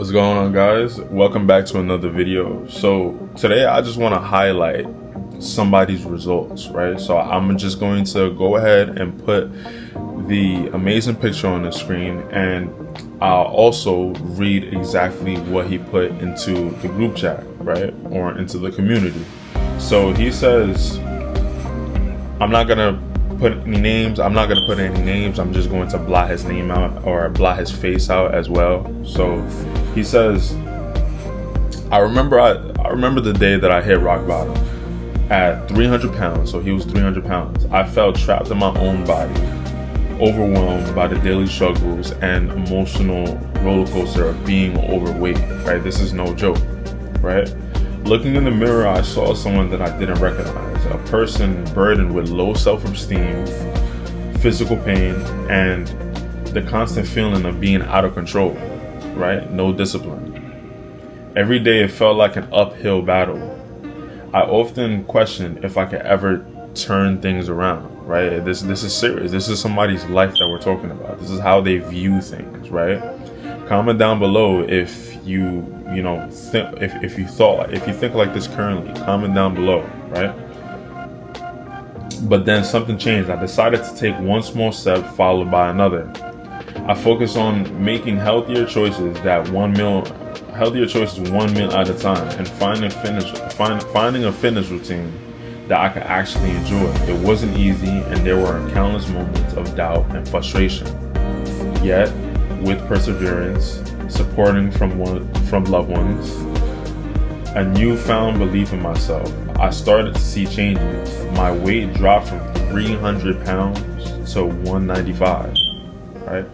What's going on, guys? Welcome back to another video. So today I just want to highlight somebody's results, right? So I'm just going to go ahead and put the amazing picture on the screen, and I'll also read exactly what he put into the group chat, right? Or into the community. So he says, I'm not gonna put any names. I'm just going to blot his name out, or blot his face out as well. So he says, I remember the day that I hit rock bottom at 300 pounds. So he was 300 pounds. I felt trapped in my own body, overwhelmed by the daily struggles and emotional roller coaster of being overweight, right? This is no joke, right? Looking in the mirror, I saw someone that I didn't recognize, a person burdened with low self-esteem, physical pain, and the constant feeling of being out of control, right? No discipline. Every day it felt like an uphill battle. I often questioned if I could ever turn things around, right? This is serious. This is somebody's life that we're talking about. This is how they view things, right? Comment down below if you think like this currently. Comment down below, right? But then something changed. I decided to take one small step followed by another. I focused on making healthier choices one meal at a time, and finding a fitness routine that I could actually enjoy. It wasn't easy, and there were countless moments of doubt and frustration. Yet, with perseverance, supporting from loved ones, a newfound belief in myself, I started to see changes. My weight dropped from 300 pounds to 195, right?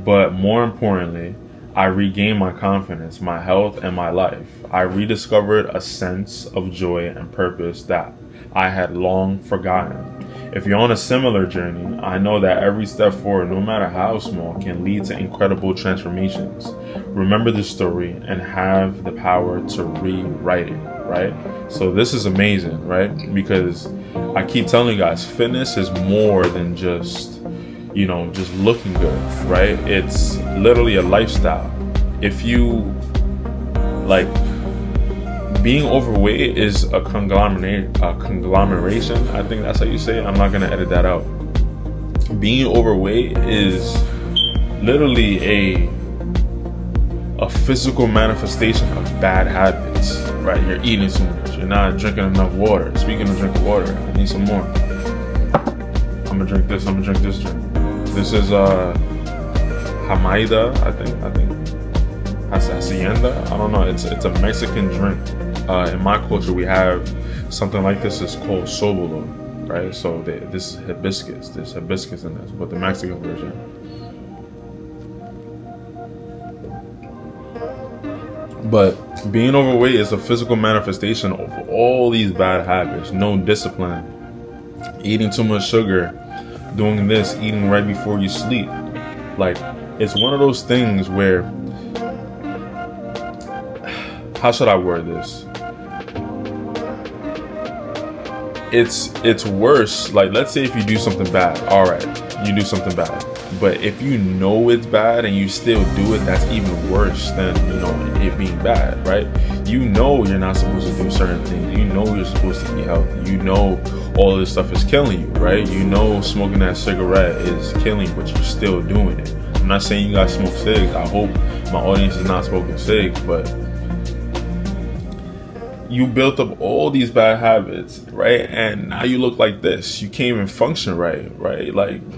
But more importantly, I regained my confidence, my health, and my life. I rediscovered a sense of joy and purpose that I had long forgotten. If you're on a similar journey, I know that every step forward, no matter how small, can lead to incredible transformations. Remember this story and have the power to rewrite it, right? So this is amazing, right? Because I keep telling you guys, fitness is more than just looking good, right? It's literally a lifestyle. If you being overweight is a conglomeration. I think that's how you say it. I'm not gonna edit that out. Being overweight is literally a physical manifestation of bad habits, right? You're eating too much. You're not drinking enough water. Speaking of drinking water, I need some more. I'm gonna drink this drink. This is Jamaida, I think. Hacienda. I don't know. It's a Mexican drink. In my culture, we have something like this. It's called sobolo, right? So this is hibiscus. There's hibiscus in this, but the Mexican version. But being overweight is a physical manifestation of all these bad habits. No discipline, eating too much sugar, doing this, eating right before you sleep. It's one of those things where, how should I word this? It's worse. Let's say if you do something bad, all right, you do something bad. But if you know it's bad and you still do it, that's even worse than, it being bad, right? You know you're not supposed to do certain things. You know you're supposed to be healthy. You know all this stuff is killing you, right? You know smoking that cigarette is killing you, but you're still doing it. I'm not saying you guys smoke cigs. I hope my audience is not smoking cigs, but you built up all these bad habits, right? And now you look like this. You can't even function right?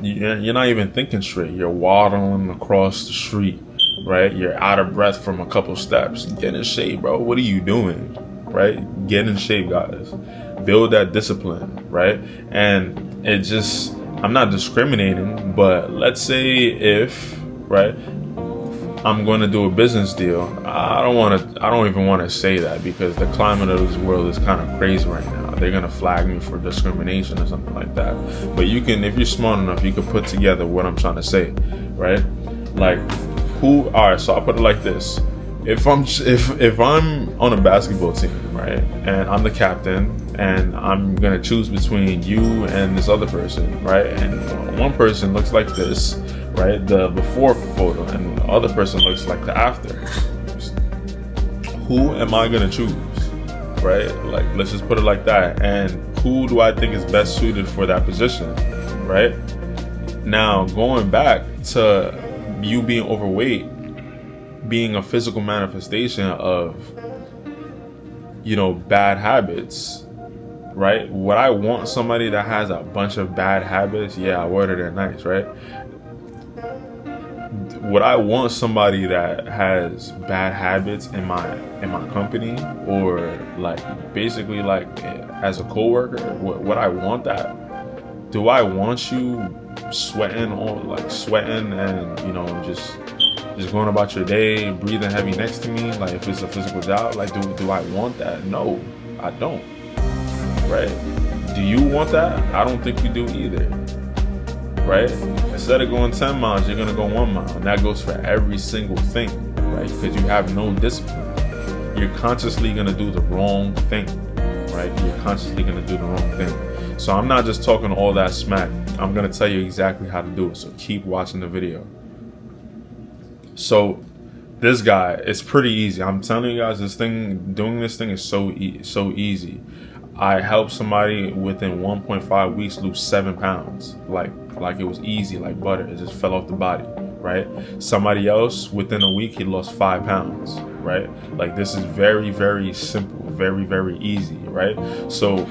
You're not even thinking straight. You're waddling across the street, right? You're out of breath from a couple steps. Get in shape, bro. What are you doing, right? Get in shape, guys. Build that discipline, right? And I'm not discriminating, but let's say if, right, I'm going to do a business deal. I don't even want to say that, because the climate of this world is kind of crazy right now. They're going to flag me for discrimination or something like that. But if you're smart enough, you can put together what I'm trying to say, right? All right, so I'll put it like this. If I'm on a basketball team, right, and I'm the captain, and I'm going to choose between you and this other person, right? And one person looks like this, right? The before photo, and the other person looks like the after. who am I gonna choose, right? Like, let's just put it like that. And who do I think is best suited for that position, right? Now, going back to you being overweight being a physical manifestation of, you know, bad habits, right? Would I want somebody that has a bunch of bad habits? Yeah, whether they're nice, right? Would I want somebody that has bad habits in my company, or like basically like as a coworker? Would I want that? Do I want you sweating and, you know, just going about your day, breathing heavy next to me? Like, if it's a physical job, like, do I want that? No, I don't. Right? Do you want that? I don't think you do either. Right? Instead of going 10 miles, you're gonna go 1 mile, and that goes for every single thing, right? Because you have no discipline. You're consciously gonna do the wrong thing, right? You're consciously gonna do the wrong thing. So I'm not just talking all that smack. I'm gonna tell you exactly how to do it. So keep watching the video. So this guy, it's pretty easy. I'm telling you guys, doing this thing is so easy. I helped somebody within 1.5 weeks lose 7 pounds. Like it was easy, like butter. It just fell off the body, right? Somebody else, within a week, he lost 5 pounds, right? Like, this is very, very simple, very, very easy, right? So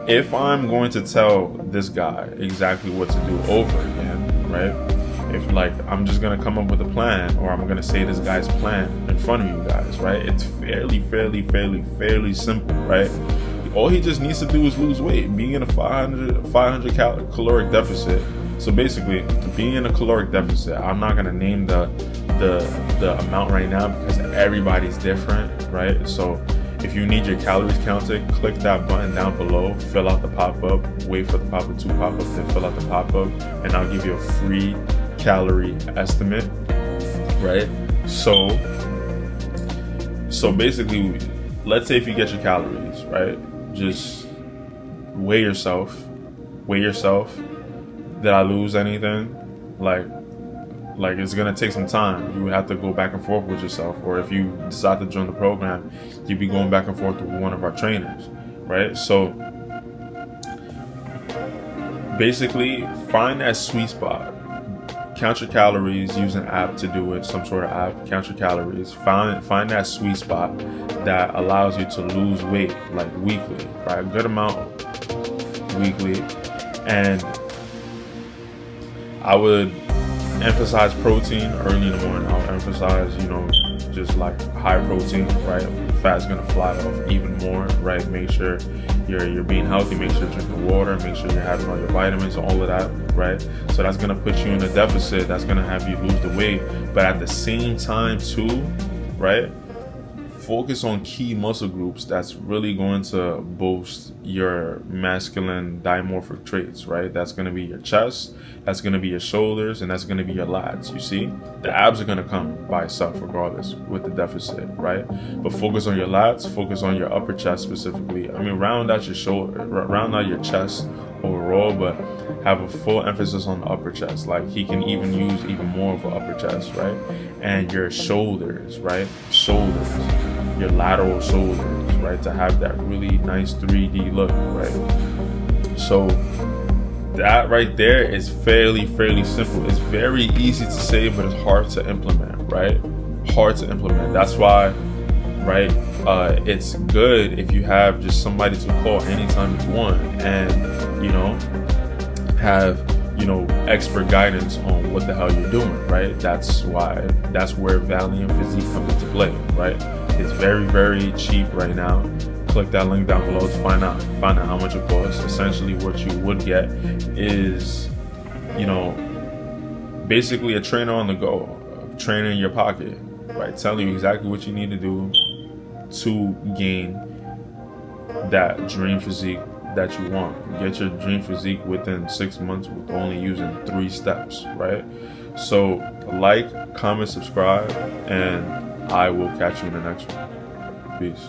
if I'm going to tell this guy exactly what to do over again, right? If, like, I'm just gonna come up with a plan, or I'm gonna say this guy's plan in front of you guys, right? It's fairly simple, right? All he just needs to do is lose weight, being in a 500 caloric deficit. So basically, being in a caloric deficit, I'm not gonna name the amount right now because everybody's different, right? So if you need your calories counted, click that button down below, fill out the pop-up, wait for the pop-up to pop up, then fill out the pop-up, and I'll give you a free calorie estimate, right? So basically, let's say if you get your calories, right? Just weigh yourself. Did I lose anything? Like it's gonna take some time. You would have to go back and forth with yourself, or if you decide to join the program, you'd be going back and forth with one of our trainers, right? So basically, find that sweet spot. Count your calories, use an app to do it, some sort of app. Count your calories. Find that sweet spot that allows you to lose weight, like weekly, right? A good amount weekly. And I would emphasize protein early in the morning. I would emphasize, you know, just like high protein, right? Fat's gonna fly off even more, right? Make sure you're being healthy. Make sure you're drinking water. Make sure you're having all your vitamins and all of that, right? So that's gonna put you in a deficit. That's gonna have you lose the weight. But at the same time too, right? Focus on key muscle groups that's really going to boost your masculine dimorphic traits, right? That's going to be your chest, that's going to be your shoulders, and that's going to be your lats. You see, the abs are going to come by itself regardless with the deficit, right? But focus on your lats, focus on your upper chest specifically. I mean, round out your shoulder, round out your chest overall, but have a full emphasis on the upper chest. Like, he can even use even more of an upper chest, right? And your shoulders, right? Shoulders, your lateral shoulders, right? To have that really nice 3D look, right? So that right there is fairly simple. It's very easy to say, but it's hard to implement, right? Hard to implement. That's why, right? It's good if you have just somebody to call anytime you want, and, you know, have, you know, expert guidance on what the hell you're doing, right? That's where Valiant Physique comes into play, right? It's very cheap right now. Click that link down below to find out how much it costs. Essentially, what you would get is, you know, basically a trainer on the go, a trainer in your pocket, right? Telling you exactly what you need to do to gain that dream physique that you want. Get your dream physique within 6 months with only using 3 steps, right? So like, comment, subscribe, and I will catch you in the next one. Peace.